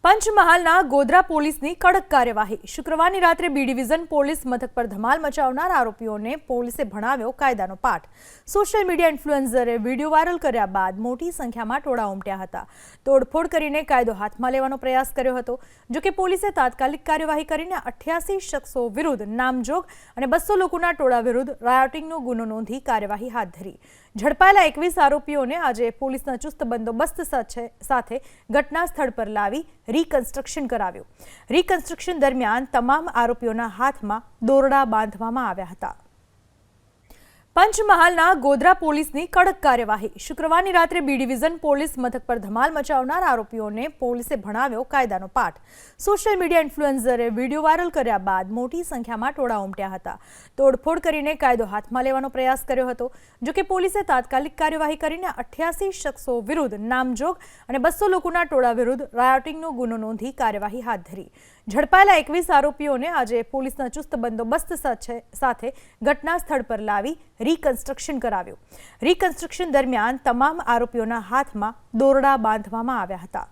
પંચમહાલના ગોધરા પોલીસની કડક કાર્યવાહી। શુક્રવારની રાત્રે બી ડિવિઝન પોલીસ મથક પર ધમાલ મચાવનાર આરોપીઓને પોલીસે ભણાવ્યો કાયદાનો પાઠ। સોશિયલ મીડિયા ઇન્ફ્લુએન્સરે વિડીયો વાયરલ કર્યા બાદ મોટી સંખ્યામાં ટોળા ઉમટ્યા હતા। તોડફોડ કરીને કાયદો હાથમાં લેવાનો પ્રયાસ કર્યો હતો। જો કે પોલીસે તાત્કાલિક કાર્યવાહી કરીને 88 શખ્સો વિરુદ્ધ નામજોગ અને 200 લોકોના ટોળા વિરુદ્ધ રાયોટિંગનો ગુનો નોંધી કાર્યવાહી હાથ ધરી। ઝડપાયેલા 21 આરોપીઓને આજે પોલીસના ચુસ્ત બંદોબસ્ત સાથે ઘટના સ્થળ પર લાવી रिकन्स्ट्रक्शन कराव्યું। रिकन्स्ट्रक्शन दरमियान तमाम आरोपीओना हाथमां दोरडा बांधवामां આવ્યા હતા। પંચમહાલના ગોધરા પોલીસની કડક કાર્યવાહી। શુક્રવારની રાત્રે બી ડિવિઝન પોલીસ મથક પર ધમાલ મચાવનાર આરોપીઓને પોલીસે ભણાવ્યો કાયદાનો પાઠ। સોશિયલ મીડિયા ઇન્ફ્લુએન્સરે વિડીયો વાયરલ કર્યા બાદ મોટી સંખ્યામાં ટોળા ઉમટ્યા હતા। તોડફોડ કરીને કાયદો હાથમાં લેવાનો પ્રયાસ કર્યો હતો। જો કે પોલીસે તાત્કાલિક કાર્યવાહી કરીને 88 શખ્સો વિરુદ્ધ નામજોગ અને 200 લોકોના ટોળા વિરુદ્ધ રાયોટિંગનો ગુનો નોંધી કાર્યવાહી હાથ ધરી। ઝડપાયેલા 21 આરોપીઓને આજે પોલીસના ચુસ્ત બંદોબસ્ત સાથે ઘટના સ્થળ પર લાવી रिकन्स्ट्रक्शन कराव्યું। रिकन्स्ट्रक्शन दरमियान तमाम आरोपीओना हाथमां दोरडा बांधवामां આવ્યા હતા।